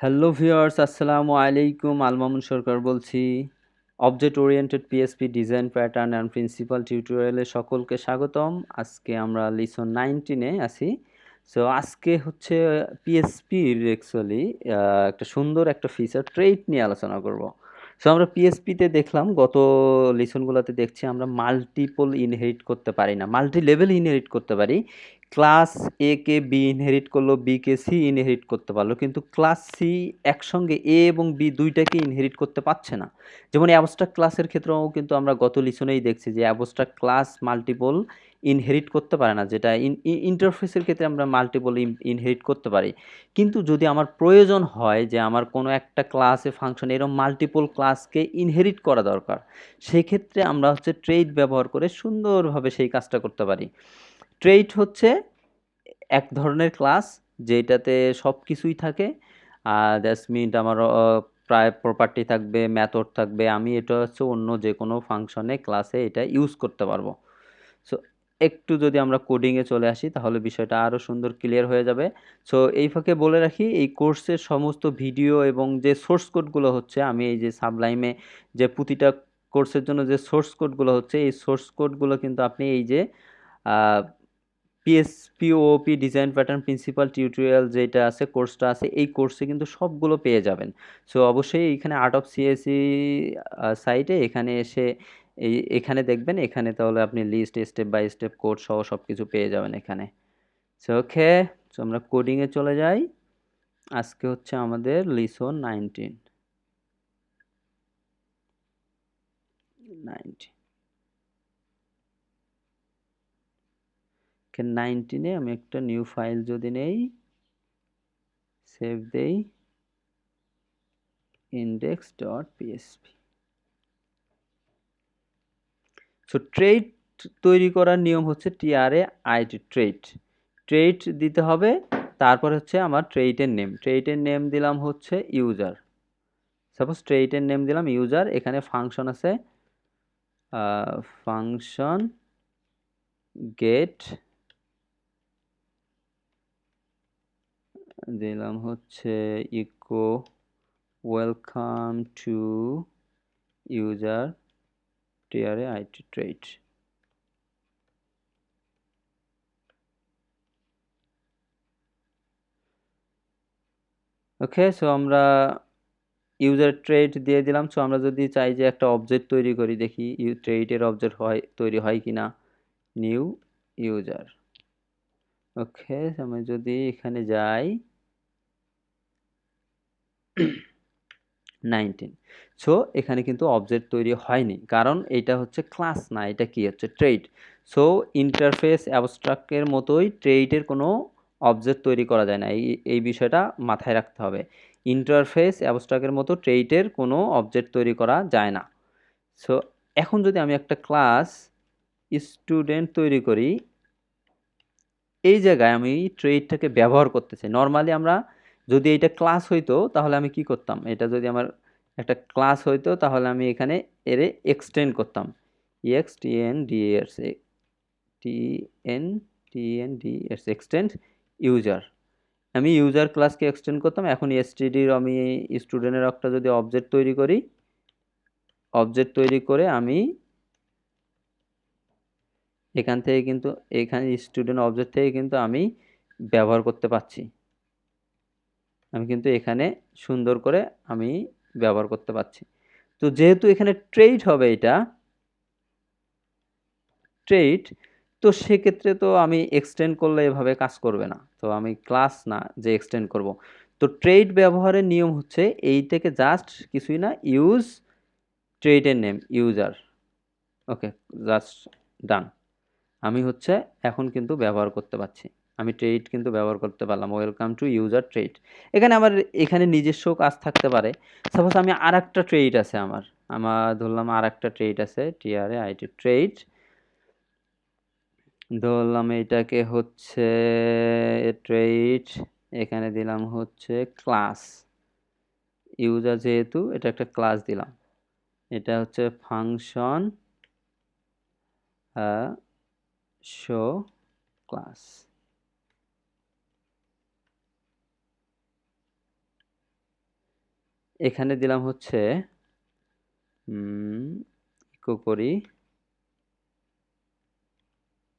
Hello viewers, আসসালামু আলাইকুম। মামুন সরকার বলছি। Object oriented PSP design pattern and principal টিউটোরিয়ালে সকলকে স্বাগতম। আজকে আমরা লিসন 19 আছি। সো আজকে হচ্ছে পিএসপির অ্যাকচুয়ালি একটা সুন্দর একটা ফিচার ট্রেইট নিয়ে আলোচনা করব। সো আমরা পিএসপিতে দেখলাম গত লিসনগুলোতে দেখছি আমরা মাল্টিপল ইনহেরিট করতে পারি না, মাল্টি লেভেল ইনহেরিট করতে পারি। ক্লাস এ কে বি ইনহেরিট করলো, বি কে সি ইনহেরিট করতে পারলো, কিন্তু ক্লাস সি একসঙ্গে এ এবং বি দুইটাকে ইনহেরিট করতে পারছে না। যেমন অ্যাবস্ট্রাক্ট ক্লাসের ক্ষেত্রেও কিন্তু আমরা গত লিসনেই দেখছি যে অ্যাবস্ট্রাক্ট ক্লাস মাল্টিপল ইনহেরিট করতে পারে না, যেটা ইন্টারফেসের ক্ষেত্রে আমরা মাল্টিপল ইনহেরিট করতে পারি। কিন্তু যদি আমার প্রয়োজন হয় যে আমার কোনো একটা ক্লাসে ফাংশন এরকম মাল্টিপল ক্লাসকে ইনহেরিট করা দরকার, সেক্ষেত্রে আমরা হচ্ছে ট্রেড ব্যবহার করে সুন্দরভাবে সেই কাজটা করতে পারি। ট্রেইট হচ্ছে এক ধরনের ক্লাস যেটাতে সব কিছুই থাকে। দ্যাটস মিন আমার প্রায় প্রপার্টি থাকবে, মেথড থাকবে। আমি এটা হচ্ছে অন্য যে কোনো ফাংশনে ক্লাসে এটা ইউজ করতে পারবো। সো একটু যদি আমরা কোডিংয়ে চলে আসি তাহলে বিষয়টা আরও সুন্দর ক্লিয়ার হয়ে যাবে। সো এই ফাঁকে বলে রাখি, এই কোর্সের সমস্ত ভিডিও এবং যে সোর্স কোডগুলো হচ্ছে, আমি এই যে সাবলাইমে যে প্রতিটা কোর্সের জন্য যে সোর্স কোডগুলো হচ্ছে, এই সোর্স কোডগুলো কিন্তু আপনি এই যে পিএসপি ওপি ডিজাইন প্যাটার্ন প্রিন্সিপাল টিউটোরিয়াল যেটা আছে, কোর্সটা আছে, এই কোর্সে কিন্তু সবগুলো পেয়ে যাবেন। সো অবশ্যই এখানে আর্ট অফ সিএসি সাইটে এখানে এসে এখানে দেখবেন, এখানে তাহলে আপনি list step by step code সহ সব কিছু পেয়ে যাবেন এখানে। সো ওকে, সো আমরা কোডিংয়ে চলে যাই। আজকে হচ্ছে আমাদের লিসন 19। ওকে, 19-এ আমি একটা নিউ ফাইল যদি নেই, সেভ দেই, index.php। সো ট্রেড তৈরি করার নিয়ম হচ্ছে টিআরএ আইটি ট্রেড। ট্রেড দিতে হবে, তারপর হচ্ছে আমার ট্রেডের নেম দিলাম হচ্ছে ইউজার। সাপোজ ট্রেডের নেম দিলাম ইউজার। এখানে ফাংশন আছে, ফাংশন গেট দিলাম হচ্ছে echo welcome to user T R A I T trait. Okay, so আমরা ইউজার ট্রেড দিয়ে দিলাম। সো আমরা যদি চাই যে একটা অবজেক্ট তৈরি করি, দেখি ট্রেডের অবজেক্ট তৈরি হয় কিনা। New user. ওকে, আমি যদি এখানে যাই 19। সো এখানে কিন্তু অবজেক্ট তৈরি হয়নি, কারণ এটা হচ্ছে ক্লাস না, এটা কি হচ্ছে ট্রেড। সো ইন্টারফেস অ্যাবস্ট্রাক্টের মতোই ট্রেডের কোনো অবজেক্ট তৈরি করা যায় না, এই বিষয়টা মাথায় রাখতে হবে। ইন্টারফেস অ্যাবস্ট্রাক্টের মতো ট্রেডের কোনো অবজেক্ট তৈরি করা যায় না। সো এখন যদি আমি একটা ক্লাস স্টুডেন্ট তৈরি করি, এই জায়গায় আমি ট্রেডটাকে ব্যবহার করতে চাই। নর্মালি আমরা যদি এটা ক্লাস হইতো তাহলে আমি কি করতাম, এটা যদি আমার একটা ক্লাস হইতো তাহলে আমি এখানে এর এক্সটেন্ড করতাম, x T N D S, T N D S, extend user. আমি ইউজার ক্লাসকে এক্সটেন্ড করতাম। এখন এসটিডির আমি স্টুডেন্টের একটা যদি অবজেক্ট তৈরি করি, অবজেক্ট তৈরি করে আমি এখান থেকে কিন্তু এখানে স্টুডেন্ট অবজেক্ট থেকে কিন্তু আমি ব্যবহার করতে পারছি। আমি কিন্তু এখানে সুন্দর করে আমি ব্যবহার করতে পারছি। তো যেহেতু এখানে ট্রেড হবে, এটা ট্রেড, তো সেক্ষেত্রে তো আমি এক্সটেন্ড করলে এভাবে কাজ করবে না। তো আমি ক্লাস না যে এক্সটেন্ড করব। তো ট্রেড ব্যবহারের নিয়ম হচ্ছে এই থেকে জাস্ট কিছুই না, ইউজ ট্রেডের নেম ইউজার। ওকে, জাস্ট ডান। আমি হচ্ছে এখন কিন্তু ব্যবহার করতে পারছি, আমি ট্রেড কিন্তু ব্যবহার করতে পারলাম। Welcome to user trade. এখানে আমার এখানে নিজস্ব কাজ থাকতে পারে। সাপোজ আমি আর একটা ট্রেড আছে, আমার আমার ধরলাম আর একটা ট্রেড আছে, টিআরএ আইটি ট্রেড। ধরলাম এটাকে হচ্ছে ট্রেড, এখানে দিলাম হচ্ছে ক্লাস ইউজার, যেহেতু এটা একটা ক্লাস দিলাম, এটা হচ্ছে ফাংশন শো ক্লাস। এখানে দিলাম হচ্ছে ইকো করি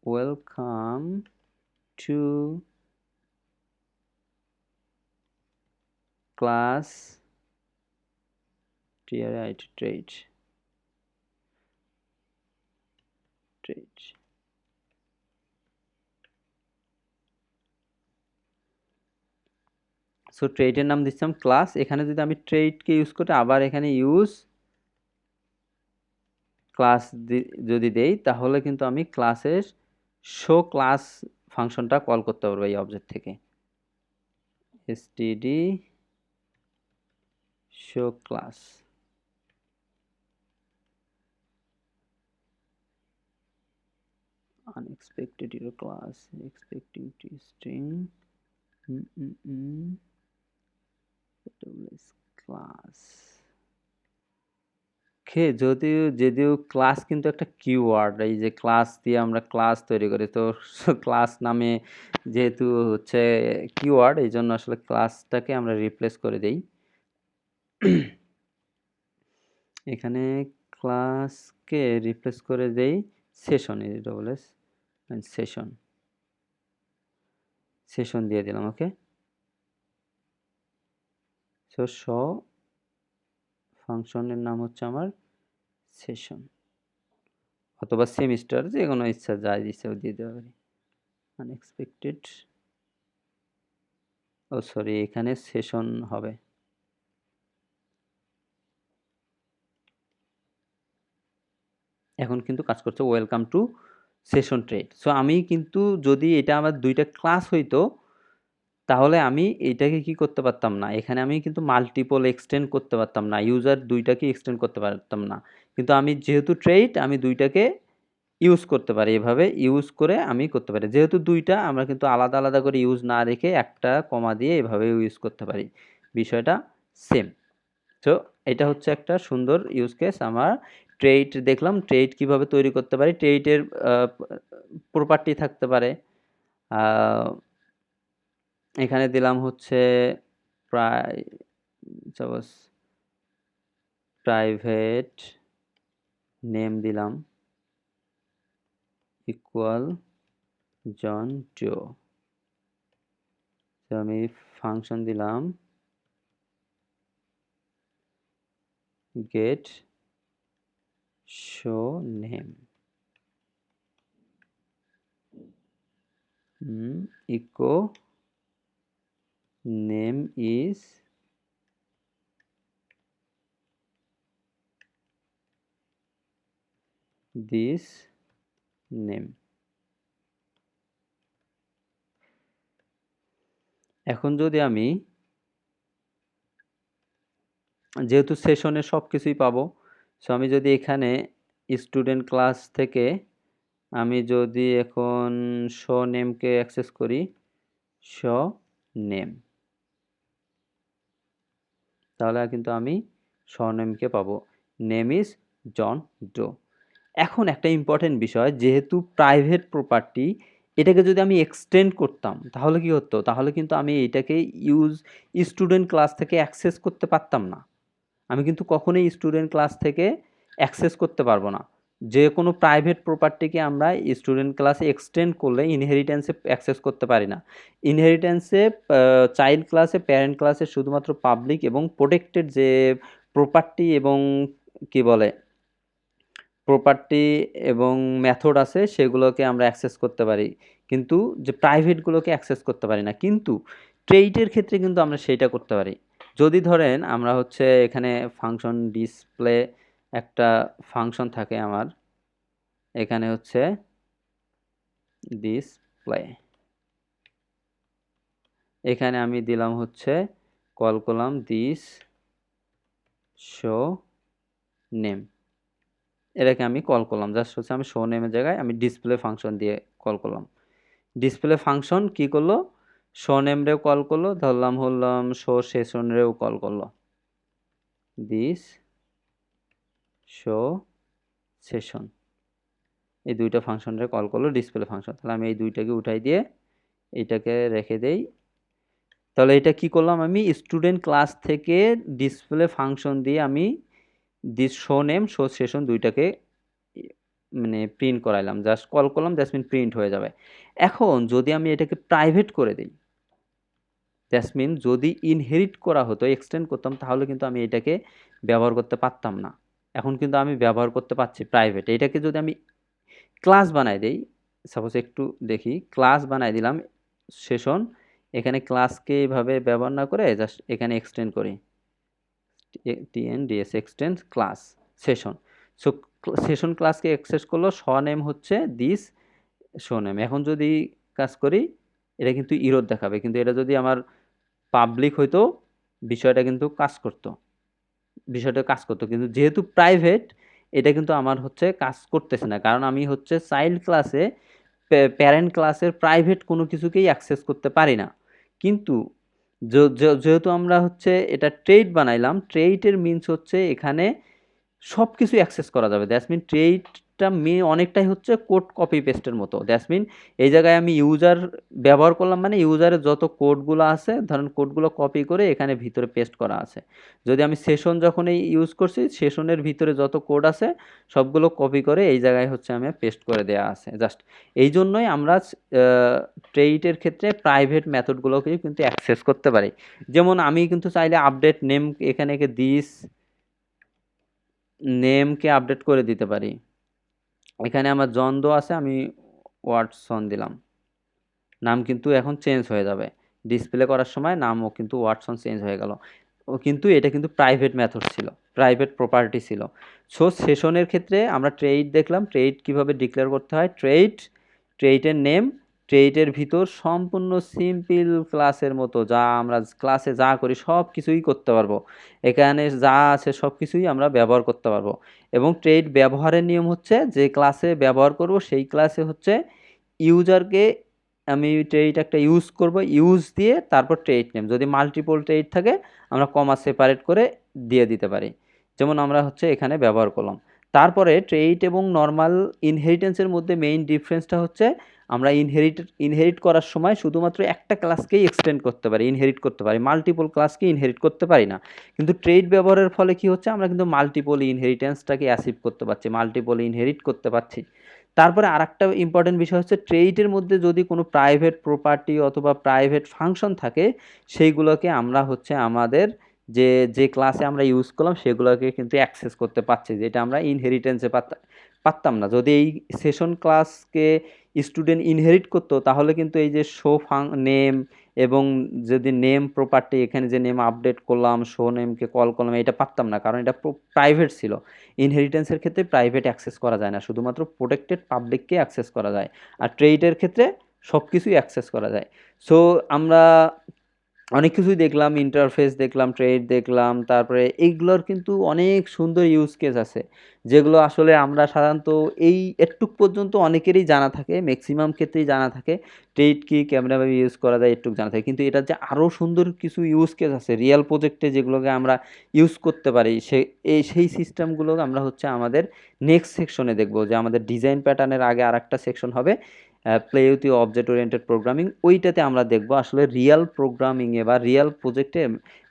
welcome to class trade so ট্রেডের নাম দিচ্ছিলাম ক্লাস। এখানে যদি আমি ট্রেডকে ইউজ করি আবার এখানে ইউজ ক্লাস যদি দেই তাহলে কিন্তু আমি ক্লাসের শো ক্লাস ফাংশনটা কল করতে পারবো এই অবজেক্ট থেকে। std show class unexpected error class expecting to string class যদিও ক্লাস কিন্তু একটা কিওয়ার্ড, এই যে ক্লাস দিয়ে আমরা ক্লাস তৈরি করি, তো ক্লাস নামে যেহেতু হচ্ছে কিওয়ার্ড এই জন্য আসলে ক্লাসটাকে আমরা রিপ্লেস করে দেই। এখানে ক্লাসকে রিপ্লেস করে দেই সেশন, সেশন দিয়ে দিলাম। ওকে, সো ফাংশনের নাম হচ্ছে আমার সেশন অথবা সেমিস্টার, যে কোনো ইচ্ছা যা ইচ্ছা দিয়ে দিতে পারি। আনএক্সপেক্টেড, ও সরি এখানে সেশন হবে। এখন কিন্তু কাজ করছে welcome to session trade. So আমি কিন্তু যদি এটা আমার দুইটা ক্লাস হইতো তাহলে আমি এটাকে কি করতে পারতাম না, এখানে আমি কিন্তু মাল্টিপল এক্সটেন্ড করতে পারতাম না, ইউজার দুইটাকে এক্সটেন্ড করতে পারতাম না। কিন্তু আমি যেহেতু ট্রেড আমি দুইটাকে ইউজ করতে পারি, এভাবে ইউজ করে আমি করতে পারি। যেহেতু দুইটা আমরা কিন্তু আলাদা আলাদা করে ইউজ না রেখে একটা কমা দিয়ে এভাবে ইউজ করতে পারি, বিষয়টা সেম। তো এটা হচ্ছে একটা সুন্দর ইউজ কেস। আমার ট্রেড দেখলাম, ট্রেড কিভাবে তৈরি করতে পারি, ট্রেডের প্রপার্টি থাকতে পারে। এখানে দিলাম হচ্ছে প্রাইভেট নেম দিলাম ইকুয়াল জন ডো। আমি ফাংশন দিলাম get show name echo name is this name। এখন যদি আমি যেহেতু সেশনে সব কিছুই পাবো, সো আমি যদি এখানে স্টুডেন্ট ক্লাস থেকে আমি যদি এখন শো নেমকে অ্যাক্সেস করি, শো নেম, তাহলে কিন্তু আমি শো নেমকে পাবো, নেম ইজ জন ডো। এখন একটা ইম্পর্টেন্ট বিষয়, যেহেতু প্রাইভেট প্রপার্টি, এটাকে যদি আমি এক্সটেন্ড করতাম তাহলে কি হতো, তাহলে কিন্তু আমি এটাকে স্টুডেন্ট ক্লাস থেকে অ্যাক্সেস করতে পারতাম না। আমি কিন্তু কখনোই স্টুডেন্ট ক্লাস থেকে অ্যাক্সেস করতে পারবো না। যে কোনো প্রাইভেট প্রপার্টিকে আমরা স্টুডেন্ট ক্লাসে এক্সটেন্ড করলে ইনহেরিটেন্সে অ্যাক্সেস করতে পারি না। ইনহেরিটেন্সে চাইল্ড ক্লাসে, প্যারেন্ট ক্লাসে শুধুমাত্র পাবলিক এবং প্রোটেক্টেড যে প্রপার্টি এবং কি বলে প্রপার্টি এবং মেথড আছে সেগুলোকে আমরা অ্যাক্সেস করতে পারি, কিন্তু যে প্রাইভেটগুলোকে অ্যাক্সেস করতে পারি না। কিন্তু ট্রেডের ক্ষেত্রে কিন্তু আমরা সেইটা করতে পারি। যদি ধরেন আমরা হচ্ছে এখানে ফাংশন ডিসপ্লে একটা ফাংশন থাকে আমার, এখানে হচ্ছে ডিসপ্লে, এখানে আমি দিলাম হচ্ছে কল করলাম দিস শো নেম, এটাকে আমি কল করলাম, জাস্ট হচ্ছে আমি শো নেমের জায়গায় আমি ডিসপ্লে ফাংশন দিয়ে কল করলাম। ডিসপ্লে ফাংশন কি করলো, শো নেমরেও কল করলো, ধরলাম শো সেশনরেও কল করলো, দিস শো সেশন, এই দুইটা ফাংশনরে কল করলো ডিসপ্লে ফাংশন। তাহলে আমি এই দুইটাকে উঠাই দিয়ে এইটাকে রেখে দেই তাহলে এটা কি করলাম, আমি স্টুডেন্ট ক্লাস থেকে ডিসপ্লে ফাংশন দিয়ে আমি this show name show session দুইটাকে মানে প্রিন্ট করাইলাম, জাস্ট কল করলাম, দ্যাটস মিন প্রিন্ট হয়ে যাবে। এখন যদি আমি এটাকে প্রাইভেট করে দিই, দ্যাটস মিন যদি ইনহেরিট করা হতো, এক্সটেন্ড করতাম, তাহলে কিন্তু আমি এটাকে ব্যবহার করতে পারতাম না। এখন কিন্তু আমি ব্যবহার করতে পারছি প্রাইভেট। এটাকে যদি আমি ক্লাস বানাই দেই, সাপোজ একটু দেখি, ক্লাস বানাই দিলাম সেশন, এখানে ক্লাসকে এইভাবে ব্যবহার না করে জাস্ট এখানে এক্সটেন্ড করি, TNDS extend class session. So session ক্লাসকে অ্যাক্সেস করলো, শ নেম হচ্ছে দিস শো নেম। এখন যদি কাজ করি, এটা কিন্তু ইরর দেখাবে, কিন্তু এটা যদি আমার পাবলিক হইতো বিষয়টা কিন্তু কাজ করতো, কিন্তু যেহেতু প্রাইভেট, এটা কিন্তু আমার হচ্ছে কাজ করতেছে না, কারণ আমি হচ্ছে চাইল্ড ক্লাসে প্যারেন্ট ক্লাসের প্রাইভেট কোনো কিছুকেই অ্যাক্সেস করতে পারি না। কিন্তু যেহেতু আমরা হচ্ছে এটা ট্রেড বানাইলাম, ট্রেডের মিনস হচ্ছে এখানে সব কিছু অ্যাক্সেস করা যাবে। দ্যাটস মিন ট্রেডটা অনেকটাই হচ্ছে কোড কপি পেস্টের মতো। দ্যাটস মিন এই জায়গায় আমি ইউজার ব্যবহার করলাম, মানে ইউজারের যত কোডগুলো আছে, ধরেন কোডগুলো কপি করে এখানে ভিতরে পেস্ট করা আছে। যদি আমি সেশন যখন এই ইউজ করছি, সেশনের ভিতরে যত কোড আছে সবগুলো কপি করে এই জায়গায় হচ্ছে আমি পেস্ট করে দেওয়া আছে। জাস্ট এই জন্যই আমরা ট্রেডের ক্ষেত্রে প্রাইভেট মেথডগুলোকেও কিন্তু অ্যাক্সেস করতে পারি। যেমন আমি কিন্তু চাইলে আপডেট নেম এখানে দিস নেমকে আপডেট করে দিতে পারি। এখানে আমার জন দো আছে, আমি ওয়াটসন দিলাম, নাম কিন্তু এখন চেঞ্জ হয়ে যাবে। ডিসপ্লে করার সময় নামও কিন্তু ওয়াটসন চেঞ্জ হয়ে গেল। কিন্তু এটা কিন্তু প্রাইভেট মেথড ছিল, প্রাইভেট প্রপার্টি ছিল। সো সেশনের ক্ষেত্রে আমরা ট্রেড দেখলাম, ট্রেড কিভাবে ডিক্লেয়ার করতে হয়। ট্রেডের নেম, ট্রেডের ভিতর সম্পূর্ণ সিম্পল ক্লাসের মতো, যা আমরা ক্লাসে যা করি সব কিছুই করতে পারবো, এখানে যা আছে সব কিছুই আমরা ব্যবহার করতে পারবো। এবং ট্রেড ব্যবহারের নিয়ম হচ্ছে, যে ক্লাসে ব্যবহার করব সেই ক্লাসে হচ্ছে ইউজারকে আমি ট্রেড একটা ইউজ করব, ইউজ দিয়ে তারপর ট্রেড নেম, যদি মাল্টিপল ট্রেড থাকে আমরা কমা সেপারেট করে দিয়ে দিতে পারি, যেমন আমরা হচ্ছে এখানে ব্যবহার করলাম। তারপরে ট্রেড এবং নর্মাল ইনহেরিটেন্সের মধ্যে মেইন ডিফারেন্সটা হচ্ছে, আমরা ইনহেরিট করার সময় শুধুমাত্র একটা ক্লাসকেই এক্সটেন্ড করতে পারি, ইনহেরিট করতে পারি, মাল্টিপল ক্লাসকে ইনহেরিট করতে পারি না। কিন্তু ট্রেড ব্যবহারের ফলে কি হচ্ছে, আমরা কিন্তু মাল্টিপল ইনহেরিটেন্সটাকে অ্যাচিভ করতে পারছি, মাল্টিপল ইনহেরিট করতে পারছি। তারপরে আরেকটা ইম্পর্টেন্ট বিষয় হচ্ছে, ট্রেডের মধ্যে যদি কোনো প্রাইভেট প্রপার্টি অথবা প্রাইভেট ফাংশন থাকে, সেইগুলোকে আমরা হচ্ছে আমাদের যে ক্লাসে আমরা ইউজ করলাম সেগুলোকে কিন্তু অ্যাক্সেস করতে পারছি, যেটা আমরা ইনহেরিটেন্সে পারতাম না। যদি এই সেশন ক্লাসকে স্টুডেন্ট ইনহেরিট করতো, তাহলে কিন্তু এই যে শো নেম এবং যদি নেম প্রপার্টি, এখানে যে নেম আপডেট করলাম, শো নেমকে কল করলাম, এটা পারতাম না, কারণ এটা প্রাইভেট ছিল। ইনহেরিটেন্সের ক্ষেত্রে প্রাইভেট অ্যাক্সেস করা যায় না, শুধুমাত্র প্রোটেক্টেড পাবলিককে অ্যাক্সেস করা যায়। আর ট্রেডের ক্ষেত্রে সব কিছুই অ্যাক্সেস করা যায়। সো আমরা অনেক কিছুই দেখলাম, ইন্টারফেস দেখলাম, ট্রেড দেখলাম, তারপরে এইগুলোর কিন্তু অনেক সুন্দর ইউজ কেস আছে, যেগুলো আসলে আমরা সাধারণত এই একটুক পর্যন্ত অনেকেরই জানা থাকে, ম্যাক্সিমাম ক্ষেত্রেই জানা থাকে ট্রেড কি, কেমনভাবে ইউজ করা যায় একটু জানা থাকে। কিন্তু এটা যে আরও সুন্দর কিছু ইউজ কেস আছে রিয়েল প্রজেক্টে, যেগুলোকে আমরা ইউজ করতে পারি, সেই সিস্টেমগুলো আমরা হচ্ছে আমাদের নেক্সট সেকশনে দেখব। যে আমাদের ডিজাইন প্যাটার্নের আগে আর একটা সেকশন হবে, play with object oriented programming, ওইটাতে আমরা দেখব আসলে রিয়েল প্রোগ্রামিংয়ে বা রিয়েল প্রজেক্টে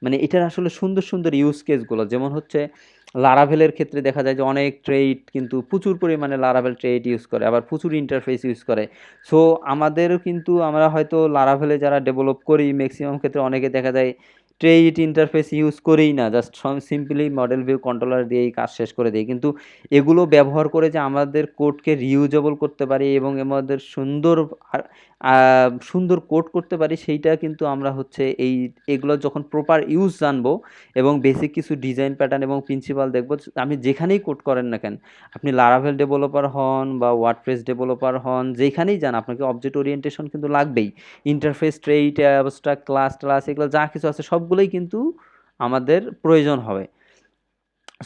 মানে এটার আসলে সুন্দর সুন্দর ইউজ কেসগুলো। যেমন হচ্ছে লারাভেলের ক্ষেত্রে দেখা যায় যে অনেক ট্রেড কিন্তু প্রচুর পরিমাণে লারাভেল ট্রেড ইউজ করে, আবার প্রচুর ইন্টারফেস ইউজ করে। সো আমাদেরও কিন্তু আমরা হয়তো লারাভেলে যারা ডেভেলপ করি, ম্যাক্সিমাম ক্ষেত্রে অনেকে দেখা যায় ট্রেড ইন্টারফেস ইউজ করেই না, just simply model view controller দিয়েই কাজ শেষ করে দিই। কিন্তু এগুলো ব্যবহার করে যে আমাদের কোডকে রিউজেবল করতে পারি এবং আমাদের সুন্দর কোড করতে পারি, সেইটা কিন্তু আমরা হচ্ছে এগুলো যখন প্রপার ইউজ জানবো এবং বেসিক কিছু ডিজাইন প্যাটার্ন এবং প্রিন্সিপাল দেখবো, আপনি যেখানেই কোড করেন না কেন, আপনি লারাভেল ডেভেলপার হন বা ওয়ার্ডপ্রেস ডেভেলপার হন, যেখানেই যান আপনাকে অবজেক্ট ওরিয়েন্টেশন কিন্তু লাগবেই। ইন্টারফেস, ট্রেড, অ্যাবস্ট্রাক্ট, ক্লাস এগুলো যা কিছু আছে সবগুলোই কিন্তু আমাদের প্রয়োজন হবে।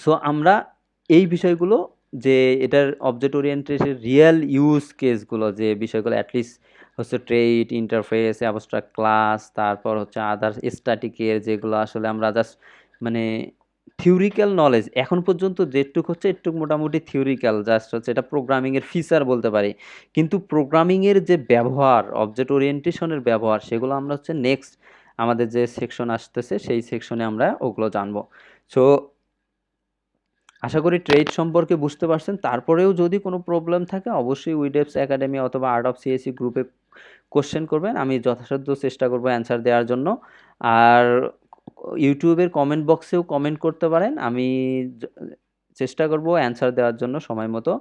সো আমরা এই বিষয়গুলো, যে এটার অবজেক্ট ওরিয়েন্টেশন রিয়েল ইউজ কেসগুলো, যে বিষয়গুলো অ্যাটলিস্ট হচ্ছে ট্রেড, ইন্টারফেস, অ্যাবস্ট্রাক্ট ক্লাস, তারপর হচ্ছে আদার্স স্ট্যাটিকের, যেগুলো আসলে আমরা জাস্ট মানে থিওরিক্যাল নলেজ এখন পর্যন্ত যেটুক হচ্ছে একটুক মোটামুটি থিওরিক্যাল, জাস্ট হচ্ছে এটা প্রোগ্রামিংয়ের ফিচার বলতে পারি। কিন্তু প্রোগ্রামিংয়ের যে ব্যবহার, অবজেক্ট ওরিয়েন্টেশনের ব্যবহার, সেগুলো আমরা হচ্ছে নেক্সট আমাদের যে সেকশন আসতেছে সেই সেকশনে আমরা ওগুলো জানবো। সো আশা করি ট্রেড সম্পর্কে বুঝতে পারছেন। তারপরেও যদি কোনো প্রবলেম থাকে অবশ্যই উইডেভস একাডেমি অথবা আর্ট অফ সিএসি গ্রুপে কোশ্চেন করবেন, আমি যথাসাধ্য চেষ্টা করব অ্যান্সার দেওয়ার জন্য। আর ইউটিউবের কমেন্ট বক্সেও কমেন্ট করতে পারেন, আমি চেষ্টা করব অ্যান্সার দেওয়ার জন্য সময় মতো।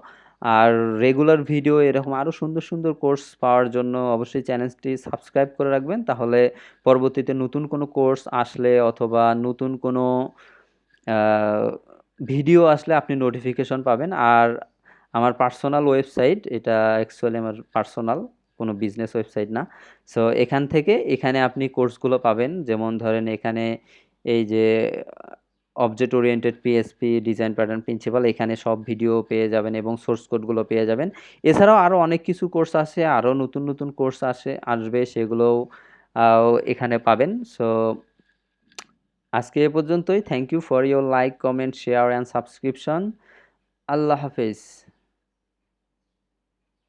আর রেগুলার ভিডিও এরকম আরও সুন্দর সুন্দর কোর্স পাওয়ার জন্য অবশ্যই চ্যানেলটি সাবস্ক্রাইব করে রাখবেন, তাহলে পরবর্তীতে নতুন কোনো কোর্স আসলে অথবা নতুন কোনো ভিডিও আসলে আপনি নোটিফিকেশন পাবেন। আর আমার পার্সোনাল ওয়েবসাইট, এটা অ্যাকচুয়ালি আমার পার্সোনাল, কোনো বিজনেস ওয়েবসাইট না। সো এখানে আপনি কোর্সগুলো পাবেন, যেমন ধরেন এখানে এই যে object oriented PSP design pattern principal, এখানে সব ভিডিও পেয়ে যাবেন এবং সোর্স কোডগুলো পেয়ে যাবেন। এছাড়াও আরও অনেক কিছু কোর্স আছে, আরও নতুন নতুন কোর্স আসবে, সেগুলোও এখানে পাবেন। সো আজকে এ পর্যন্তই। Thank you for your like, comment, share and subscription. Allah হাফেজ।